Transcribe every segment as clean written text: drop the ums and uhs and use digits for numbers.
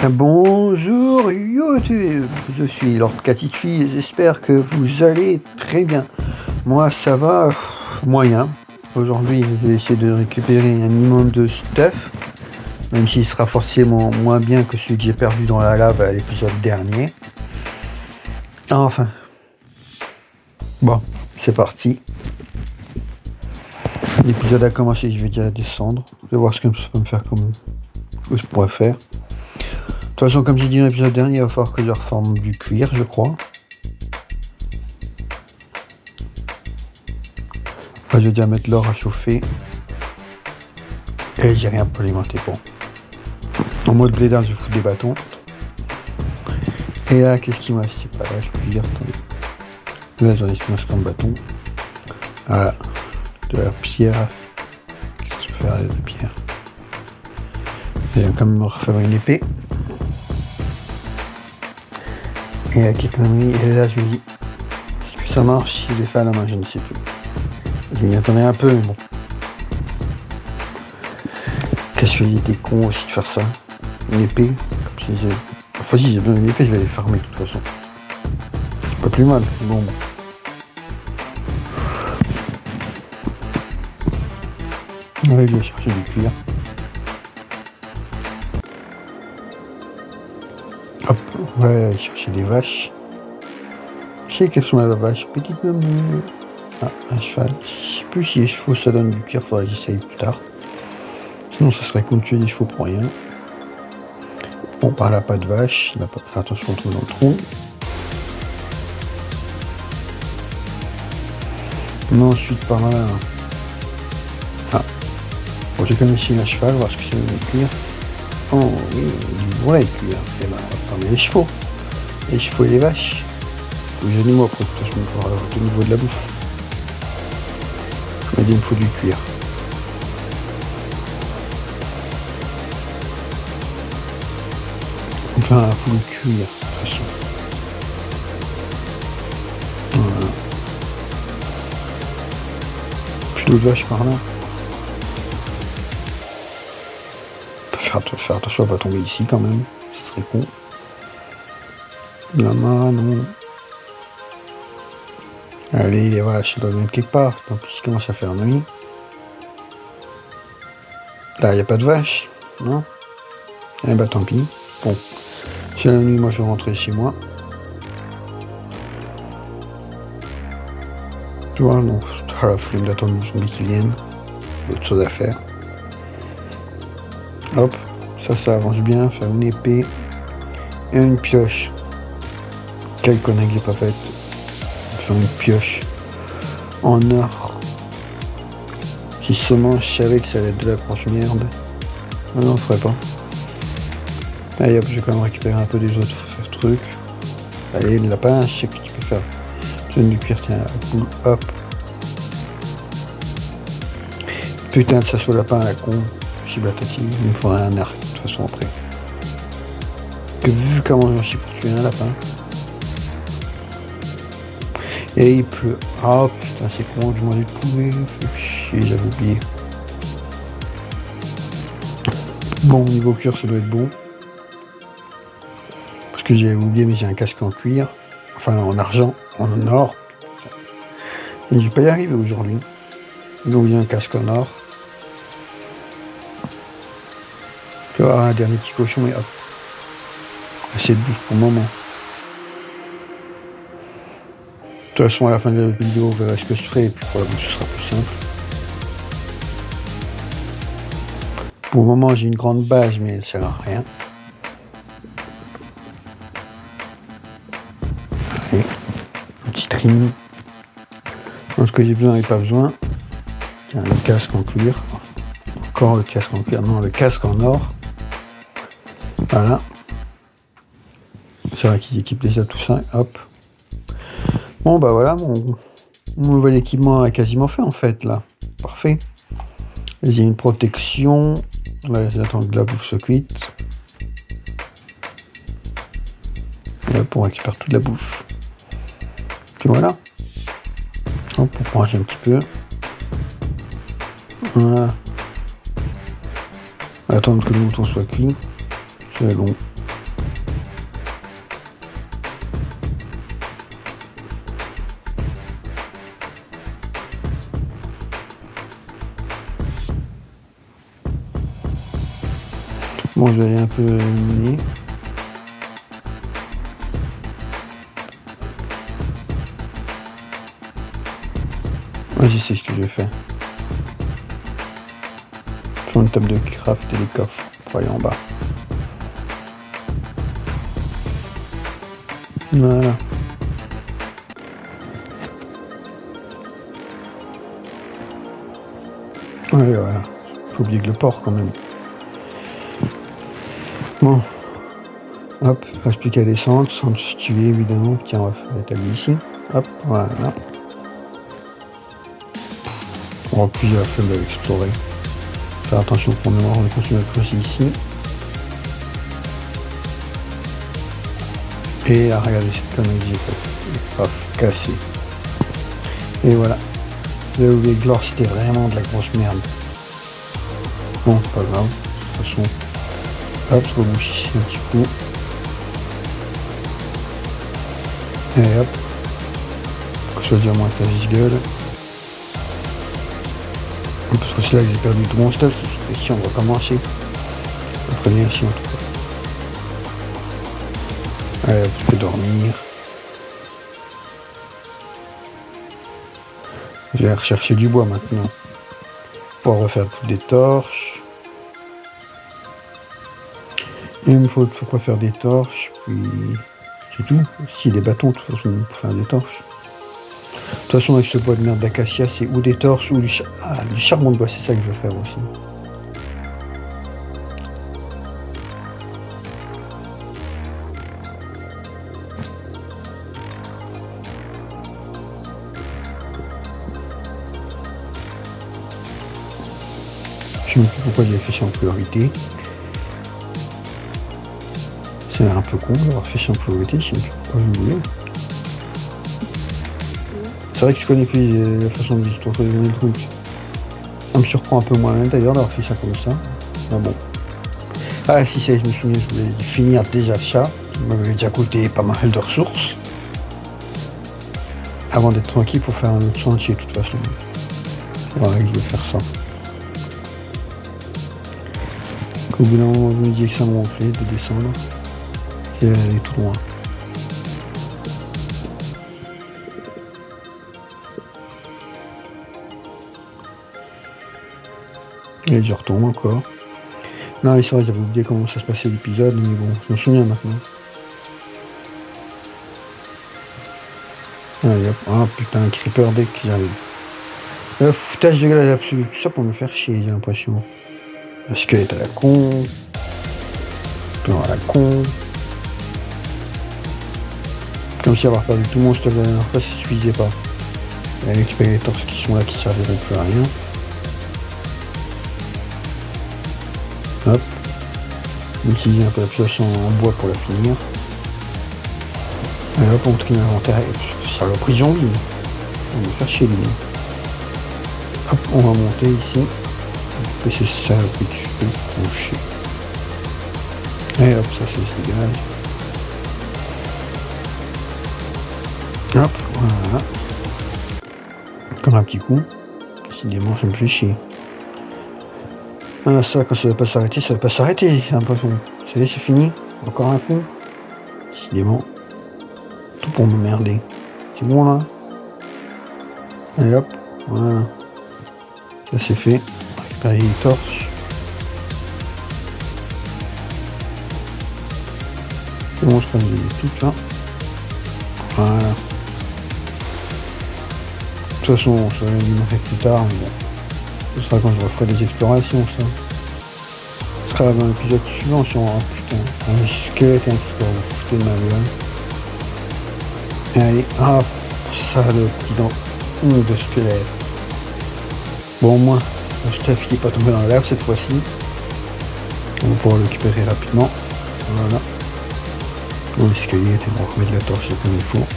Bonjour YouTube, je suis Lord Catitfi et j'espère que vous allez très bien. Moi ça va moyen. Aujourd'hui je vais essayer de récupérer un minimum de stuff, même s'il sera forcément moins bien que celui que j'ai perdu dans la lave à l'épisode dernier. Enfin, bon, c'est parti. L'épisode a commencé, je vais déjà descendre. Je vais voir ce que ça peut me faire comme... ce que je pourrais faire. De toute façon, comme j'ai dit dans l'épisode dernier, il va falloir que je reforme du cuir, je crois. Enfin, je vais déjà mettre l'or à chauffer. Et j'ai rien pour alimenter. Bon. En mode blédard, je fous des bâtons. Et là, qu'est-ce qui me reste? C'est pas là, je peux dire. Attendez. Là, j'en ai ce comme bâton. Voilà. De la pierre. Qu'est-ce que je peux faire avec la pierre? Je vais quand même me refaire une épée. Et la connerie, et là je me dis, est-ce que ça marche si je les fais à la main? Je ne sais plus. Je m'y attendais un peu, mais bon. Qu'est-ce que j'ai été con aussi de faire ça? Une épée, comme si j'ai... Enfin si j'ai besoin d'une épée, je vais les farmer de toute façon. C'est pas plus mal, bon. Ouais, je vais chercher du cuir. Hop, ouais, chercher des vaches. Je sais quelles sont les vaches, petite maman. Ah, un cheval. Je sais plus si les chevaux ça donne du cuir, faudrait que j'essaye plus tard. Sinon ça serait con de tuer des chevaux pour rien. Bon, par là pas de vache, il va pas faire attention à trouver dans le trou. Non, ensuite par là. Ah. Bon, j'ai quand même essayé un cheval, voir ce que c'est le cuir. Oh oui, du vrai cuir. Et ben, on va prendre les chevaux. Les chevaux et les vaches. Les animaux après, de toute façon, il faudra au niveau de la bouffe. Il me faut du cuir. Enfin, il faut du cuir, de toute façon. Voilà. Plus d'autres vaches par là. Faire attention à pas tomber ici quand même. Ce serait con. Là-bas, non. Allez, les vaches, elles doivent être quelque part. En plus, il commence à faire nuit. Là, il n'y a pas de vaches, non? Eh bah, tant pis. Bon, c'est la nuit, moi, je vais rentrer chez moi. Tu vois, non, la flemme d'attendre les zombies qui viennent. Autre chose à faire. Hop, ça avance bien. Faire une épée et une pioche. Quelle connerie que j'ai pas faite. Faire une pioche en or. Si seulement je savais que ça allait être de la grosse merde. Ah non, je ferais pas. Allez hop, je vais quand même récupérer un peu des autres trucs. Allez, le lapin, je sais que tu peux faire. Je donne du cuir, tiens, cool, hop. Putain de ça sur le lapin à la con. Je suis batati, il me faudrait un arc de toute façon après. Que vu comment j'en sais pour tuer un lapin. Et il pleut. Ah oh, putain, c'est con, je m'en ai trouvé. Chier, j'avais oublié. Bon, niveau cuir, ça doit être bon. Parce que j'avais oublié, mais j'ai un casque en cuir. Enfin, en argent, en or. Et je vais pas y arriver aujourd'hui. Donc, j'ai un casque en or. Je vais avoir un dernier petit cochon et hop. Assez de bouffe pour le moment. De toute façon, à la fin de la vidéo, vous verrez ce que je ferai, et puis pour la bouffe, ce sera plus simple. Pour le moment, j'ai une grande base, mais elle sert à rien. Allez, un petit trim. Ce que j'ai besoin et pas besoin. Tiens, le casque en cuir. Encore le casque en cuir. Non, le casque en or. Voilà. C'est vrai qu'ils équipent déjà tout ça. Hop. Bon, bah voilà, mon nouvel équipement est quasiment fait en fait, là. Parfait. Il y a une protection. Là, j'attends que la bouffe se cuite. Là, pour récupérer toute la bouffe. Puis voilà. Hop, pour ranger un petit peu. Voilà. Attendre que le mouton soit cuit. C'est long. Bon, je vais aller un peu miner. Ouais, je sais ce que je vais faire. Sur une table de craft et les coffres pour aller en bas. Voilà. Ouais, voilà. Faut oublier que le porc quand même. Bon. Hop, reste plus qu'à descendre, sans se tuer évidemment. Tiens, on va faire l'établir ici. Hop, voilà. On va plusieurs feuilles à explorer. Faire attention pour ne on continue à creuser ici. Et à regarder cette connerie que j'ai faite. Paf, cassé. Et voilà. J'avais oublié que l'or c'était vraiment de la grosse merde. Bon, c'est pas grave. De toute façon. Hop, je rebouche ici un petit coup. Et hop. Faut choisir moins ta gueule. Parce que c'est là que j'ai perdu tout mon stuff. Ici on va pas marcher. Après bien ici en tout cas. Allez, tu peux dormir. Je vais rechercher du bois maintenant. Pour refaire toutes des torches. Et il me faut quoi faire des torches. Puis c'est tout. Si des bâtons de toute façon pour faire des torches. De toute façon avec ce bois de merde d'acacia c'est ou des torches ou du charbon de bois, c'est ça que je vais faire aussi. Je sais même plus pourquoi j'ai affiché en priorité. C'est un peu con d'avoir affiché en priorité, je sais pas pourquoi je voulais. C'est vrai que je connais plus la façon de trouver les trucs. Ça me surprend un peu moi-même d'ailleurs d'avoir fait ça comme ça. Mais bon. Ah si ça je me souviens, je voulais finir des achats qui m'avaient déjà coûté pas mal de ressources. Avant d'être tranquille pour faire un autre chantier de toute façon. Voilà, je vais faire ça. Au bout d'un moment, je me dis que ça me ronflait de descendre. Et aller tout loin. Et je retourne encore. Non, mais c'est vrai, j'avais oublié comment ça se passait l'épisode, mais bon, je me souviens maintenant. Allez hop, ah putain, un creeper dès que j'arrive. Foutage de gueule absolu, tout ça pour me faire chier, j'ai l'impression. Le squelette à la con. Plan à la con. Comme si avoir perdu tout mon stuff la dernière fois, ça suffisait pas. Il y a récupérer les torches qui sont là qui serviront plus à rien. Hop. Utiliser un peu la pioche en bois pour la finir. Et hop, on trie l'inventaire. Saloperie zombie. On va faire chier lui. Hop, on va monter ici. Et c'est ça que tu peux coucher. Et hop, ça c'est dégage. Hop, voilà. Encore un petit coup. Décidément, ça me fait chier. Ah, ça, quand ça va pas s'arrêter, ça va pas s'arrêter, j'ai l'impression. C'est fini. Encore un coup. Décidément. Tout pour me merder. C'est bon là. Allez hop. Voilà. Ça c'est fait. Récupérer les torches. C'est bon, je crois que j'ai tout là. Voilà. De toute façon, ça va me montrer plus tard, mais bon. Ce sera quand je referai des explorations, ça. Ce sera dans l'épisode suivant, si on aura putain. Un squelette et un creeper, vous foutez de ma gueule. Et allez, hop, ça le petit dent de squelette. Bon, au moins, le stuff il est pas tombé dans l'air cette fois-ci. On va pouvoir le récupérer rapidement. Voilà. L'escalier était bon, remettre la torche comme il faut.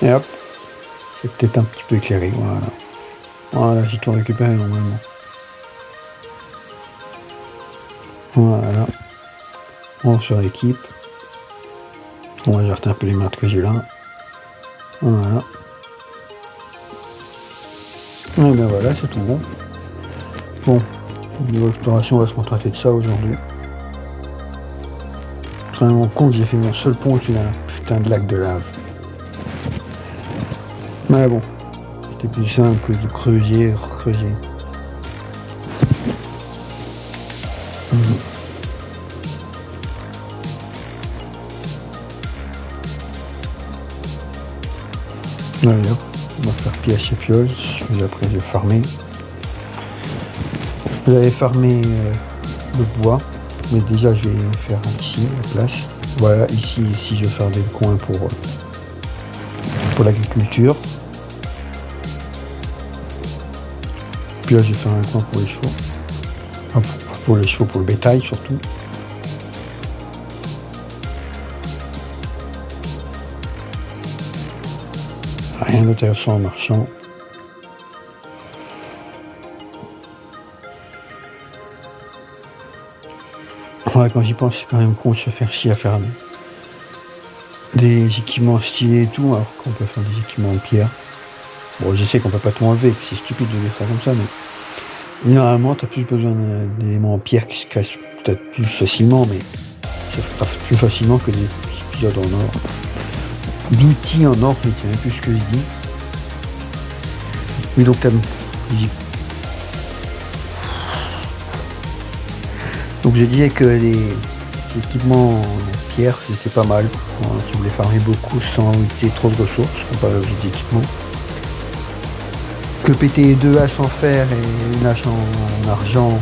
Et hop, c'est peut-être un petit peu éclairé, voilà. Voilà, j'ai tout récupéré normalement. Voilà. On se rééquipe. On va jeter un peu les merdes que j'ai là. Voilà. Et ben voilà, c'est tout bon. Bon, niveau exploration, on va se contenter de ça aujourd'hui. vraiment con que j'ai fait mon seul pont qui a un putain de lac de lave. Mais bon, c'était plus simple que de creuser, recreuser. Allez hop, on va faire pièce et pioche, puis après je vais farmer. J'avais farmé le bois, mais déjà je vais faire ici la place. Voilà, ici je vais faire des coins pour l'agriculture. Puis là je vais faire un coin pour les chevaux. Enfin, pour les chevaux, pour le bétail surtout. Rien d'intéressant en marchant. Ouais, quand j'y pense, c'est quand même con de se faire chier à faire des équipements stylés et tout, alors qu'on peut faire des équipements en pierre. Bon, je sais qu'on peut pas tout enlever, que c'est stupide de dire ça comme ça, mais généralement, t'as plus besoin d'éléments en pierre qui se cassent peut-être plus facilement, mais ça fera plus facilement que des épisodes en or. D'outils en or, je ne sais même plus ce que je dis. Oui, donc donc je disais que les équipements en pierre c'était pas mal. Tu voulais farmer beaucoup sans utiliser trop de ressources, comparé aux autres équipements. Que péter 2 haches en fer et une hache en argent,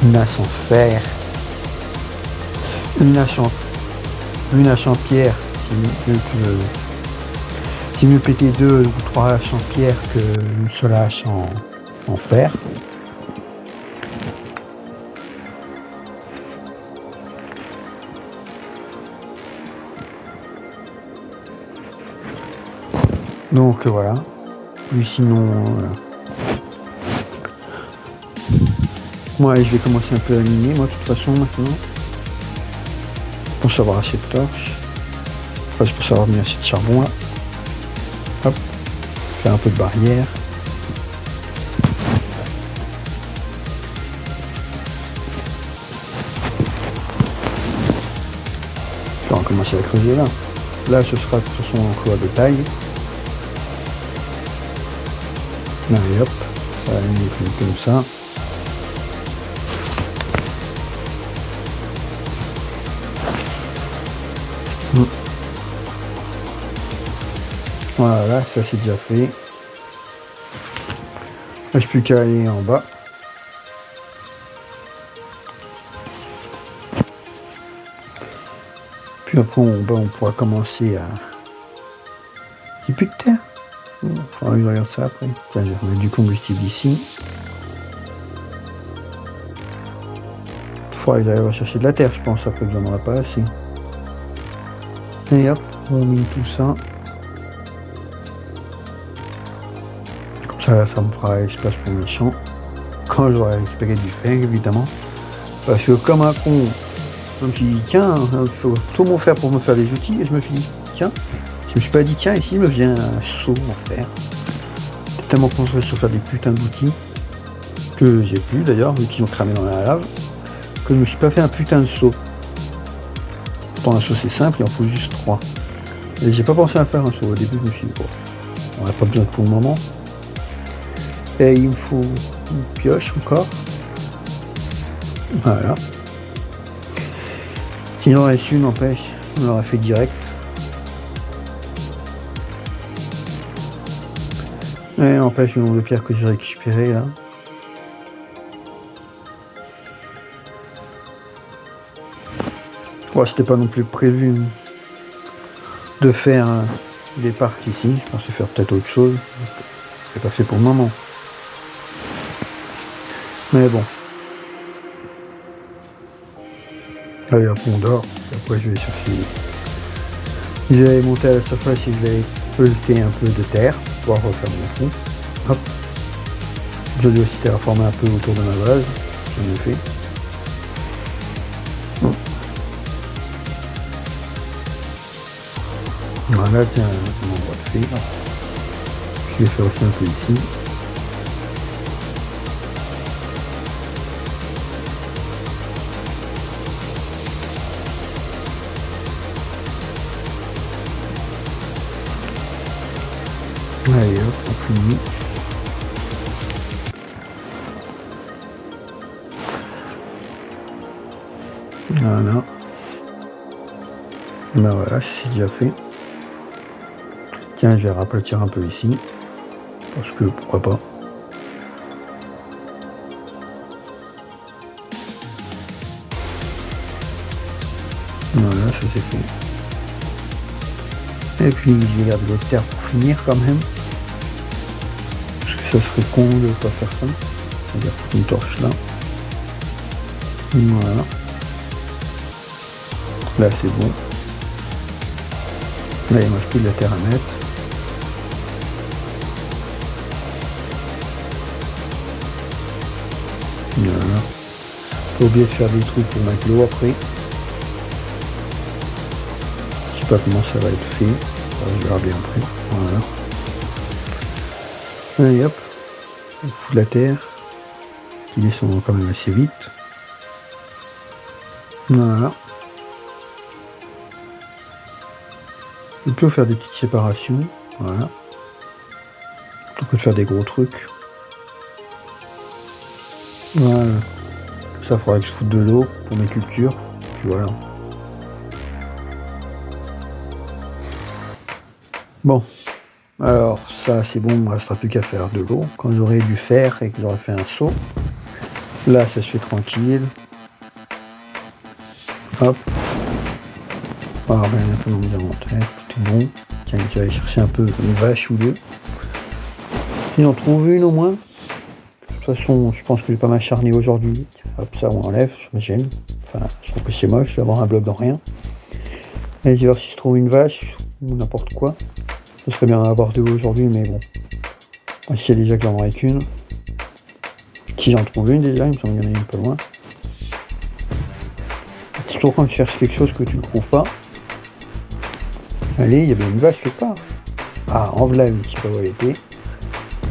une hache en fer, une hache en pierre, c'est mieux péter 2 ou 3 haches en pierre qu'une seule hache en fer. Donc voilà. Puis sinon, moi je vais commencer un peu à miner, moi de toute façon maintenant. Pour savoir assez de torches. Enfin, pour savoir bien assez de charbon là. Hop. Faire un peu de barrière. Puis on va commencer à creuser là. Là ce sera de toute façon un clos à bétail. Allez hop, ça va aller comme ça. Voilà, ça c'est déjà fait. Il ne reste plus qu'à aller en bas. Puis après en bas on pourra commencer à... Il n'y a plus de terre. Il faudra que je regarde ça après. Tiens, je vais remettre du combustible ici. Il faudra que j'aille rechercher de la terre, je pense, après que j'en aurai pas assez. Et hop, on mine tout ça. Comme ça me fera espace pour mes champs. Quand j'aurai récupéré du fer, évidemment. Parce que comme un con, je me suis dit, tiens, il faut tout mon fer pour me faire des outils. Et je me suis dit, tiens, je me suis pas dit, tiens, ici, il me vient un seau en fer. J'étais tellement concentré sur faire des putains d'outils, que j'ai plus d'ailleurs, vu qu'ils ont cramé dans la lave, que je me suis pas fait un putain de seau. Pourtant, un seau c'est simple, il en faut juste 3. Et j'ai pas pensé à faire un seau. Au début, je me suis dit, bon, on n'a pas besoin pour le moment. Et il me faut une pioche encore. Voilà. Sinon, il en reste une, n'empêche, on l'aurait fait direct. Et n'empêche, le nombre de pierres que j'ai récupéré là. Ouais, c'était pas non plus prévu de faire des parcs ici. Je pensais faire peut-être autre chose. C'est pas fait pour le moment. Mais bon. Allez, hop, on dort. Après, je vais chercher. Je vais monter à la surface et je vais pelleter un peu de terre pour pouvoir refaire mon fond. Hop. Je dois aussi terraformer un peu autour de ma base. J'en ai fait. Voilà, tiens, on va faire. Je vais faire aussi un peu ici. Voilà. Et ben voilà, c'est déjà fait. Tiens, je vais raplatir un peu ici. Parce que pourquoi pas. Voilà, ça c'est fait. Et puis je vais garder l'autre terre pour finir quand même. Parce que ça serait con de ne pas faire ça. C'est-à-dire foutre une torche là. Voilà. Là c'est bon. Là il ne reste plus de la terre à mettre. Voilà. Pas oublier de faire des trucs pour mettre l'eau après. Je sais pas comment ça va être fait. Je verrai bien après. Voilà. Allez hop. On fout la terre. Qui descend quand même assez vite. Voilà. On peut faire des petites séparations. Voilà. On peut faire des gros trucs. Voilà. Ça, il faudra que je foute de l'eau pour mes cultures. Puis voilà. Bon. Alors, ça, c'est bon, il ne me restera plus qu'à faire de l'eau. Quand j'aurai du fer et que j'aurai fait un seau, là, ça se fait tranquille. Hop. Ah, ben, un peu mon inventaire, tout est bon. Tiens, je vais aller chercher un peu une vache ou deux. Si j'en trouve une au moins. De toute façon, je pense que je vais pas m'acharner aujourd'hui. Hop, ça, on enlève, ça me gêne. Enfin, je trouve que c'est moche d'avoir un bloc dans rien. Et je vais voir si je trouve une vache ou n'importe quoi. Ce serait bien d'en avoir deux aujourd'hui, mais bon. Je sais déjà que j'en aurai qu'une. Si j'en trouve une déjà, il me semble qu'il y en a une pas loin. C'est toujours quand tu cherches quelque chose que tu ne trouves pas. Allez, il y avait une vache quelque part. Ah, en voilà une, je sais pas où elle était.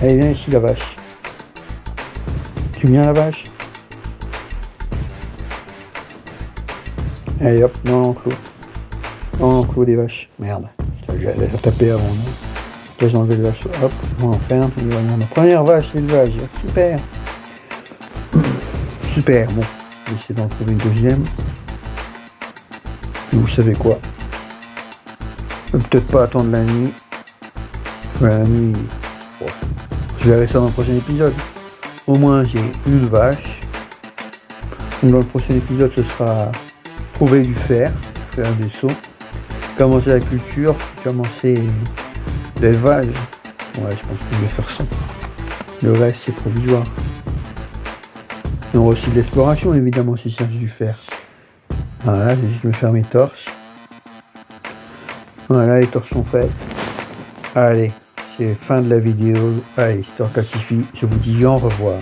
Allez, viens ici la vache. Tu viens la vache? Allez hop, dans l'enclos. Dans l'enclos des vaches. Merde. J'allais taper avant, non? Là j'ai enlevé les vaches. Hop, on l'enferme. La première vache, l'élevage. Super. Super, bon. Je vais essayer d'en trouver une deuxième. Et vous savez quoi? Peut-être pas attendre la nuit. La nuit. Bon, je verrai ça dans le prochain épisode. Au moins j'ai une vache. Donc, dans le prochain épisode, ce sera trouver du fer, faire des seaux, commencer la culture, commencer l'élevage. Ouais, je pense que je vais faire ça. Le reste, c'est provisoire. Il y aura aussi de l'exploration, évidemment, si je cherche du fer. Voilà, je vais juste me faire mes torches. Voilà, les torches sont faites. Allez, c'est fin de la vidéo. Allez, Histoire Classifie, je vous dis au revoir.